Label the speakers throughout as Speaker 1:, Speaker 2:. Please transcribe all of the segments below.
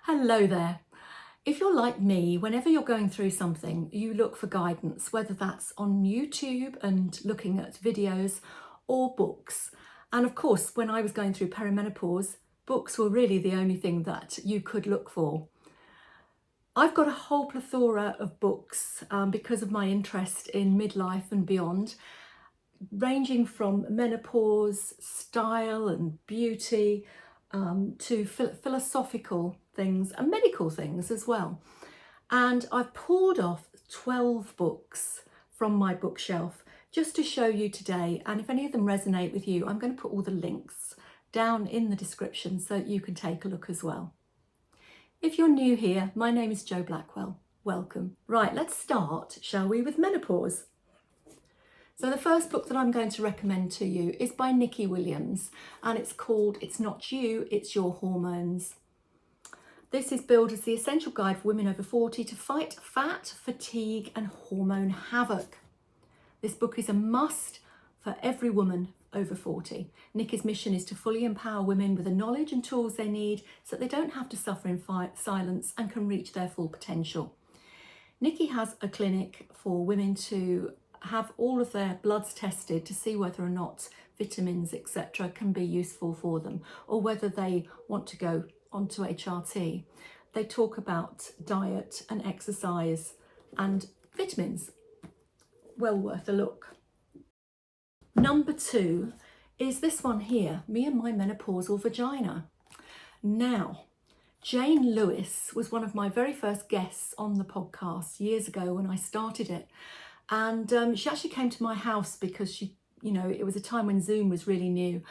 Speaker 1: Hello there. If you're like me, whenever you're going through something, you look for guidance, whether that's on YouTube and looking at videos or books. And of course, when I was going through perimenopause, books were really the only thing that you could look for. I've got a whole plethora of books because of my interest in midlife and beyond, ranging from menopause, style and beauty, to philosophical things and medical things as well. And I've pulled off 12 books from my bookshelf just to show you today. And if any of them resonate with you, I'm going to put all the links down in the description so that you can take a look as well. If you're new here, my name is Jo Blackwell. Welcome. Right, let's start, shall we, with menopause. So the first book that I'm going to recommend to you is by Nikki Williams, and it's called It's Not You, It's Your Hormones. This is billed as the essential guide for women over 40 to fight fat, fatigue and hormone havoc. This book is a must for every woman over 40. Nikki's mission is to fully empower women with the knowledge and tools they need so that they don't have to suffer in silence and can reach their full potential. Nikki has a clinic for women to have all of their bloods tested to see whether or not vitamins, etc., can be useful for them, or whether they want to go onto HRT. They talk about diet and exercise and vitamins. Well worth a look. Number 2 is this one here, Me and My Menopausal Vagina. Now, Jane Lewis was one of my very first guests on the podcast years ago when I started it. And she actually came to my house because it was a time when Zoom was really new.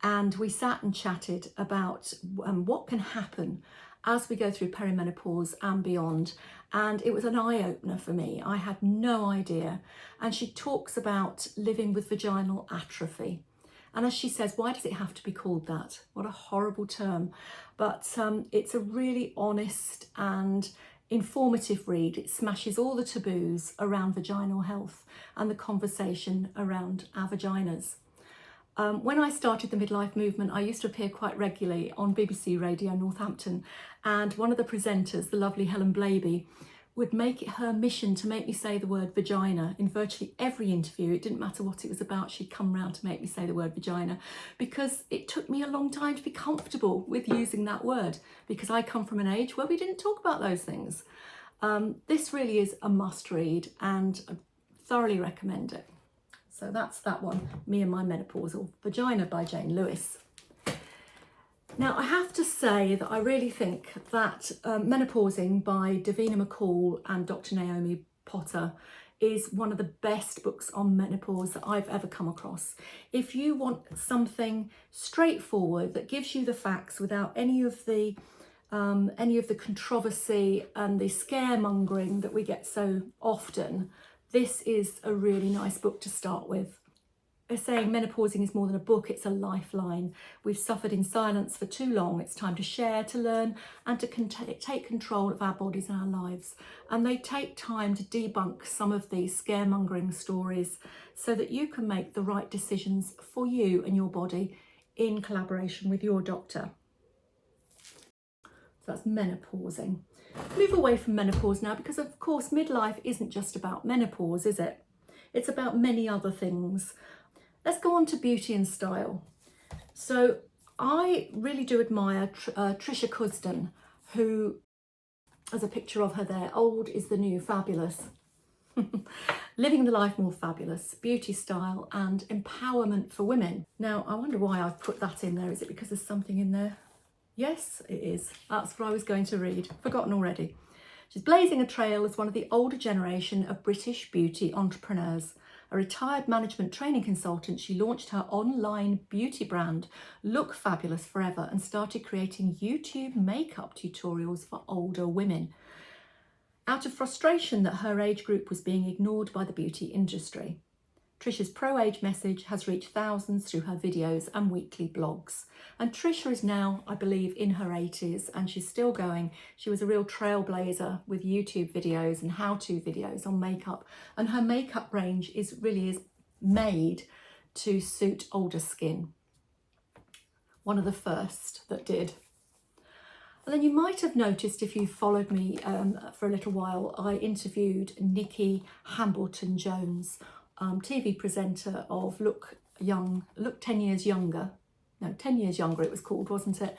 Speaker 1: And we sat and chatted about what can happen as we go through perimenopause and beyond. And it was an eye-opener for me. I had no idea. And she talks about living with vaginal atrophy. And as she says, why does it have to be called that? What a horrible term. But it's a really honest and informative read. It smashes all the taboos around vaginal health and the conversation around our vaginas. When I started the midlife movement, I used to appear quite regularly on BBC Radio Northampton, and one of the presenters, the lovely Helen Blaby, would make it her mission to make me say the word vagina in virtually every interview. It didn't matter what it was about, she'd come round to make me say the word vagina, because it took me a long time to be comfortable with using that word, because I come from an age where we didn't talk about those things. This really is a must read, and I thoroughly recommend it. So that's that one, Me and My Menopausal Vagina by Jane Lewis. Now, I have to say that I really think that Menopausing by Davina, McCall and Dr. Naomi Potter is one of the best books on menopause that I've ever come across. If you want something straightforward that gives you the facts without any of the controversy and the scaremongering that we get so often, this is a really nice book to start with. They're saying menopausing is more than a book, it's a lifeline. We've suffered in silence for too long. It's time to share, to learn, and to take control of our bodies and our lives. And they take time to debunk some of these scaremongering stories so that you can make the right decisions for you and your body in collaboration with your doctor. So that's menopausing. Move away from menopause now, because of course midlife isn't just about menopause, is it? It's about many other things. Let's go on to beauty and style. So I really do admire Tricia Cusden, who, as a picture of her there, old is the new fabulous. Living the life more fabulous, beauty, style and empowerment for women. Now, I wonder why I've put that in there. Is it because there's something in there? Yes, it is. That's what I was going to read. Forgotten already. She's blazing a trail as one of the older generation of British beauty entrepreneurs. A retired management training consultant, she launched her online beauty brand, Look Fabulous Forever, and started creating YouTube makeup tutorials for older women, out of frustration that her age group was being ignored by the beauty industry. Tricia's pro-age message has reached thousands through her videos and weekly blogs. And Tricia is now, I believe, in her 80s, and she's still going. She was a real trailblazer with YouTube videos and how-to videos on makeup. And her makeup range really is made to suit older skin. One of the first that did. And then you might have noticed, if you followed me for a little while, I interviewed Nikki, Hambleton-Jones, TV presenter of Look 10 Years Younger. No, 10 Years Younger it was called, wasn't it?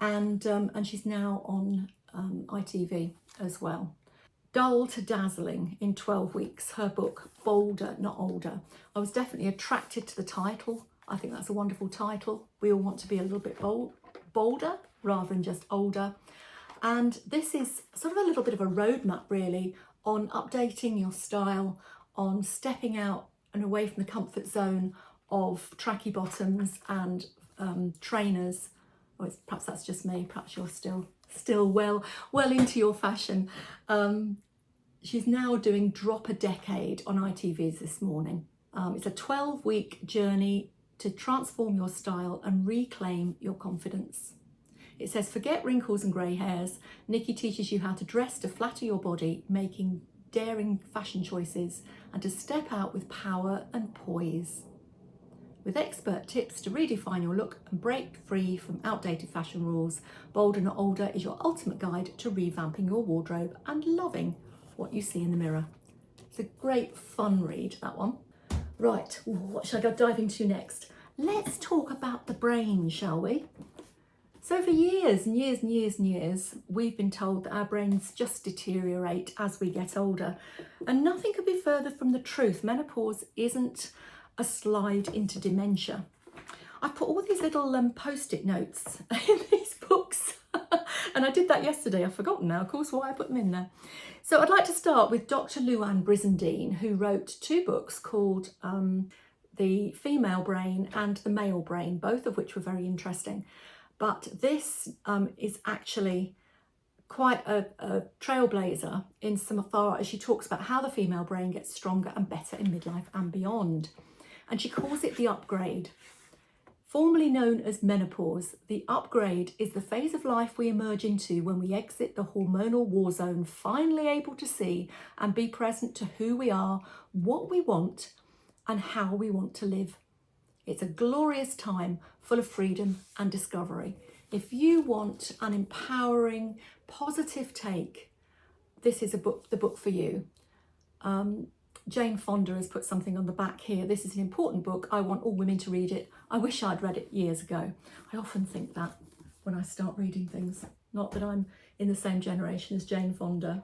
Speaker 1: And she's now on ITV as well. Dull to Dazzling in 12 Weeks, her book, Bolder, Not Older. I was definitely attracted to the title. I think that's a wonderful title. We all want to be a little bit bolder rather than just older. And this is sort of a little bit of a roadmap really on updating your style, on stepping out and away from the comfort zone of tracky bottoms and trainers. Or perhaps that's just me, perhaps you're still well into your fashion. She's now doing Drop a Decade on ITV's this morning. It's a 12-week journey to transform your style and reclaim your confidence. It says, forget wrinkles and grey hairs. Nikki teaches you how to dress to flatter your body, making daring fashion choices, and to step out with power and poise. With expert tips to redefine your look and break free from outdated fashion rules, Bolder Not Older is your ultimate guide to revamping your wardrobe and loving what you see in the mirror. It's a great fun read, that one. Right, what should I dive into next? Let's talk about the brain, shall we? So for years and years and years and years, we've been told that our brains just deteriorate as we get older. And nothing could be further from the truth. Menopause isn't a slide into dementia. I put all these little post-it notes in these books. And I did that yesterday. I've forgotten now, of course, why I put them in there. So I'd like to start with Dr. Louann Brizendine, who wrote 2 books called The Female Brain and The Male Brain, both of which were very interesting. But this is actually quite a trailblazer in so far as she talks about how the female brain gets stronger and better in midlife and beyond. And she calls it the upgrade. Formerly known as menopause, the upgrade is the phase of life we emerge into when we exit the hormonal war zone, finally able to see and be present to who we are, what we want, and how we want to live. It's a glorious time full of freedom and discovery. If you want an empowering, positive take, this is the book for you. Jane Fonda has put something on the back here. This is an important book. I want all women to read it. I wish I'd read it years ago. I often think that when I start reading things. Not that I'm in the same generation as Jane Fonda.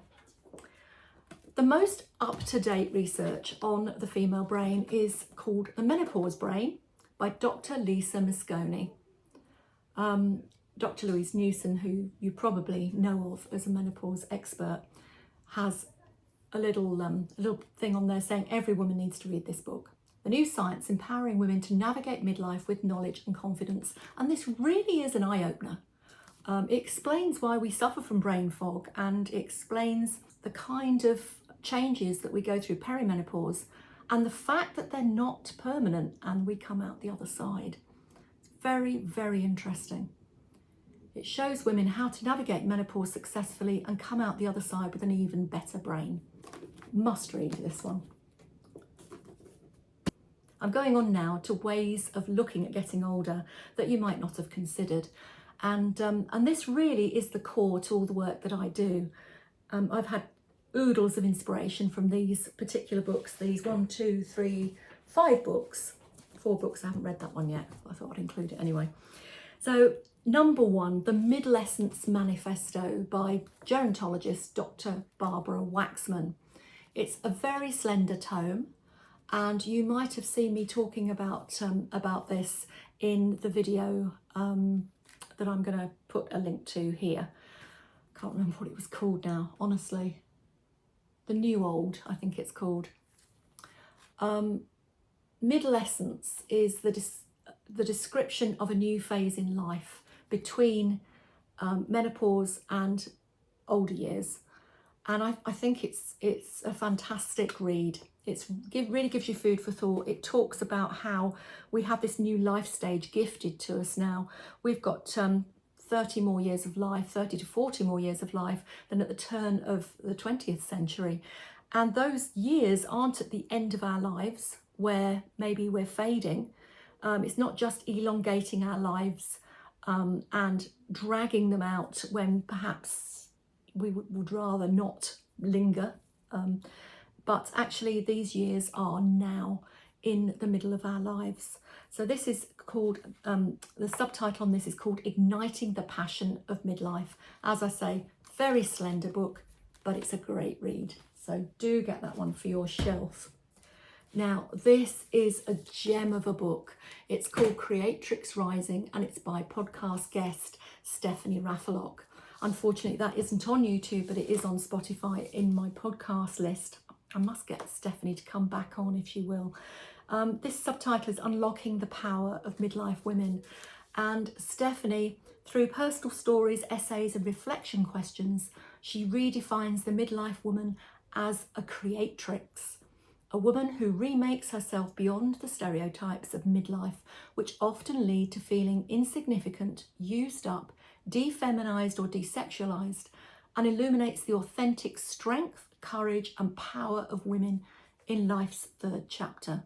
Speaker 1: The most up-to-date research on the female brain is called The Menopause Brain by Dr. Lisa Mosconi. Dr. Louise Newson, who you probably know of as a menopause expert, has a little thing on there saying every woman needs to read this book. The new science empowering women to navigate midlife with knowledge and confidence. And this really is an eye-opener. It explains why we suffer from brain fog and it explains the kind of changes that we go through perimenopause and the fact that they're not permanent and we come out the other side. It's very, very interesting. It shows women how to navigate menopause successfully and come out the other side with an even better brain. Must read this one. I'm going on now to ways of looking at getting older that you might not have considered. And this really is the core to all the work that I do. I've had oodles of inspiration from these particular books, these 4 books. 4 books, I haven't read that one yet. I thought I'd include it anyway. So number 1, the Middlescence Manifesto by gerontologist Dr. Barbara Waxman. It's a very slender tome, and you might have seen me talking about this in the video that I'm going to put a link to here. Can't remember what it was called now, honestly. The New Old, I think it's called. Middlescence is the description of a new phase in life between menopause and older years. And I think it's a fantastic read. Really gives you food for thought. It talks about how we have this new life stage gifted to us now. We've got 30 more years of life, 30 to 40 more years of life than at the turn of the 20th century. And those years aren't at the end of our lives where maybe we're fading. It's not just elongating our lives and dragging them out when perhaps we would rather not linger. But actually these years are now in the middle of our lives. So this is called, the subtitle on this is called Igniting the Passion of Midlife. As I say, very slender book, but it's a great read. So do get that one for your shelf. Now, this is a gem of a book. It's called Creatrix Rising, and it's by podcast guest Stephanie Raffelock. Unfortunately, that isn't on YouTube, but it is on Spotify in my podcast list. I must get Stephanie to come back on if she will. This subtitle is Unlocking the Power of Midlife Women. And Stephanie, through personal stories, essays and reflection questions, she redefines the midlife woman as a creatrix. A woman who remakes herself beyond the stereotypes of midlife, which often lead to feeling insignificant, used up, defeminized or desexualized, and illuminates the authentic strength, courage and power of women in life's third chapter.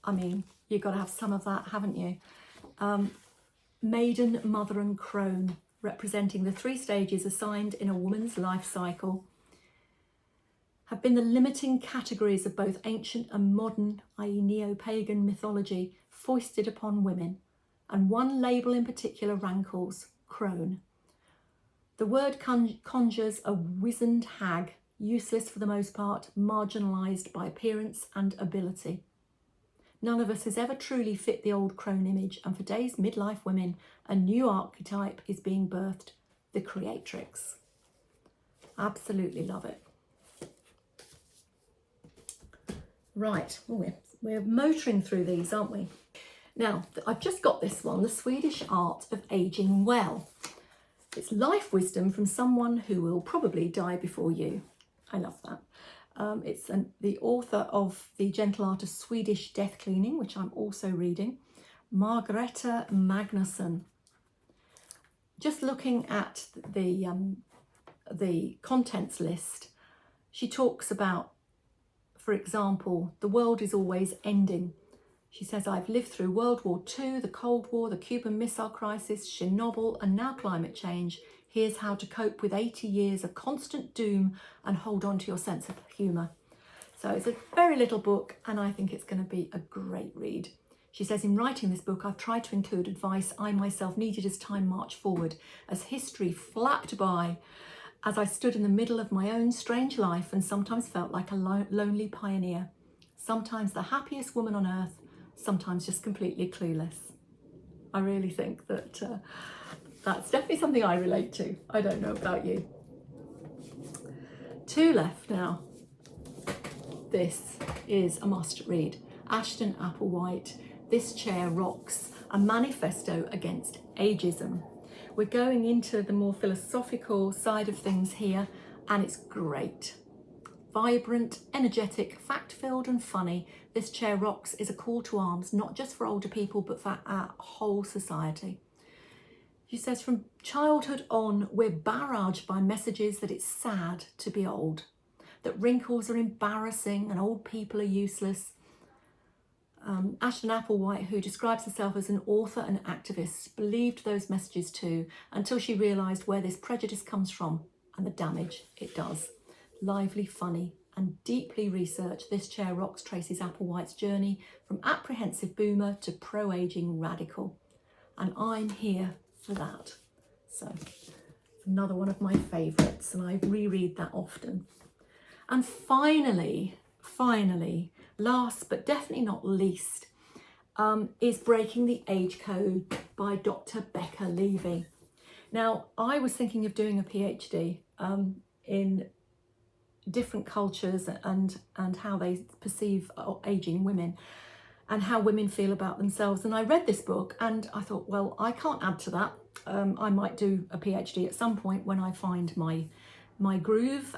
Speaker 1: I mean, you've got to have some of that, haven't you? Maiden, mother and crone, representing the 3 stages assigned in a woman's life cycle, have been the limiting categories of both ancient and modern, i.e. neo-pagan mythology, foisted upon women, and one label in particular rankles, crone. The word conjures a wizened hag, useless for the most part, marginalised by appearance and ability. None of us has ever truly fit the old crone image, and for today's midlife women, a new archetype is being birthed, the creatrix. Absolutely love it. Right, we're motoring through these, aren't we? Now, I've just got this one, The Swedish Art of Aging Well. It's life wisdom from someone who will probably die before you. I love that. It's the author of The Gentle Art of Swedish Death Cleaning, which I'm also reading, Margareta Magnusson. Just looking at the contents list, she talks about, for example, the world is always ending. She says, I've lived through World War II, the Cold War, the Cuban Missile Crisis, Chernobyl, and now climate change. Here's how to cope with 80 years of constant doom and hold on to your sense of humour. So it's a very little book, and I think it's going to be a great read. She says, in writing this book, I've tried to include advice I myself needed as time marched forward, as history flapped by, as I stood in the middle of my own strange life and sometimes felt like a lonely pioneer, sometimes the happiest woman on earth, sometimes just completely clueless. I really think that that's definitely something I relate to. I don't know about you. 2 left now. This is a must read. Ashton, Applewhite, This Chair Rocks, a manifesto against ageism. We're going into the more philosophical side of things here, and it's great. Vibrant, energetic, fact-filled and funny, This Chair Rocks is a call to arms, not just for older people, but for our whole society. She says, from childhood on, we're barraged by messages that it's sad to be old, that wrinkles are embarrassing and old people are useless. Ashton Applewhite, who describes herself as an author and activist, believed those messages too, until she realised where this prejudice comes from and the damage it does. Lively, funny and deeply researched, This Chair Rocks traces Applewhite's journey from apprehensive boomer to pro-aging radical. And I'm here for that. So another one of my favourites, and I reread that often. And finally, last but definitely not least, is Breaking the Age Code by Dr. Becca Levy. Now, I was thinking of doing a PhD in different cultures and how they perceive ageing women and how women feel about themselves. And I read this book and I thought, well, I can't add to that. I might do a PhD at some point when I find my groove.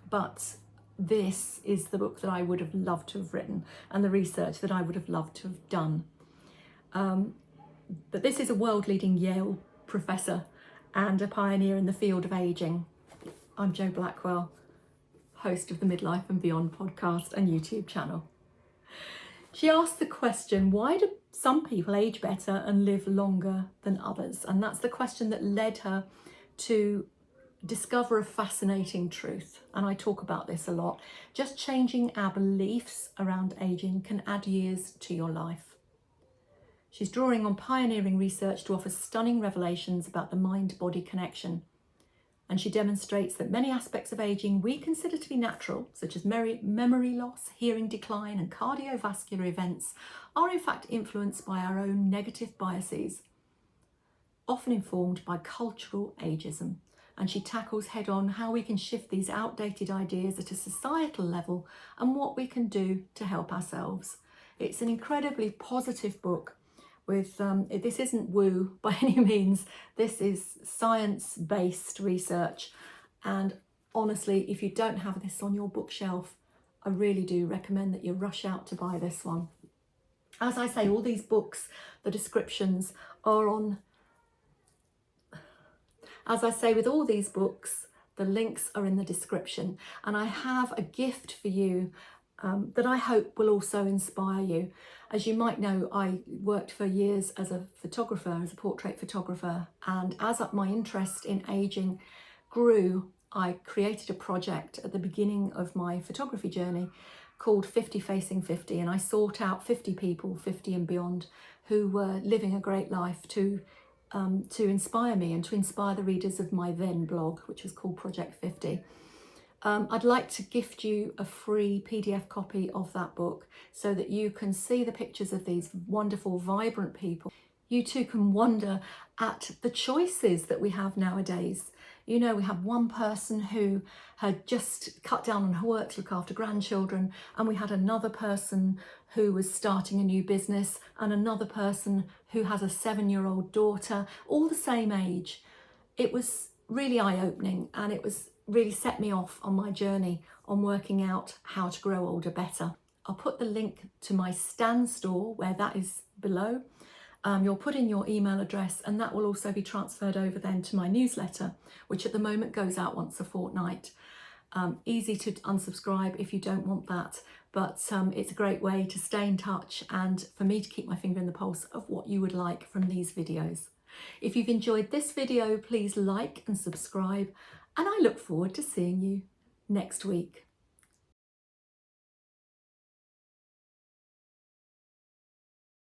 Speaker 1: But this is the book that I would have loved to have written and the research that I would have loved to have done. But this is a world-leading Yale professor and a pioneer in the field of ageing. I'm Jo Blackwell, host of the Midlife and Beyond podcast and YouTube channel. She asked the question, why do some people age better and live longer than others? And that's the question that led her to discover a fascinating truth. And I talk about this a lot. Just changing our beliefs around aging can add years to your life. She's drawing on pioneering research to offer stunning revelations about the mind-body connection. And she demonstrates that many aspects of aging we consider to be natural, such as memory loss, hearing decline, and cardiovascular events, are in fact influenced by our own negative biases, often informed by cultural ageism. And she tackles head-on how we can shift these outdated ideas at a societal level and what we can do to help ourselves. It's an incredibly positive book. With this isn't woo by any means. This is science-based research, and honestly, if you don't have this on your bookshelf, I really do recommend that you rush out to buy this one. As I say, all these books, the descriptions are on. As I say, with all these books, the links are in the description, and I have a gift for you that I hope will also inspire you. As you might know, I worked for years as a photographer, as a portrait photographer, and as my interest in aging grew, I created a project at the beginning of my photography journey called 50 Facing 50, and I sought out 50 people, 50 and beyond, who were living a great life to inspire me and to inspire the readers of my then blog, which was called Project 50. I'd like to gift you a free PDF copy of that book so that you can see the pictures of these wonderful, vibrant people. You too can wonder at the choices that we have nowadays. You know, we have one person who had just cut down on her work to look after grandchildren, and we had another person who was starting a new business, and another person who has a 7-year-old daughter, all the same age. It was really eye-opening, and it was really set me off on my journey on working out how to grow older better. I'll put the link to my Stan store where that is below. You'll put in your email address, and that will also be transferred over then to my newsletter, which at the moment goes out once a fortnight. Easy to unsubscribe if you don't want that, but it's a great way to stay in touch and for me to keep my finger in the pulse of what you would like from these videos. If you've enjoyed this video, please like and subscribe, and I look forward to seeing you next week.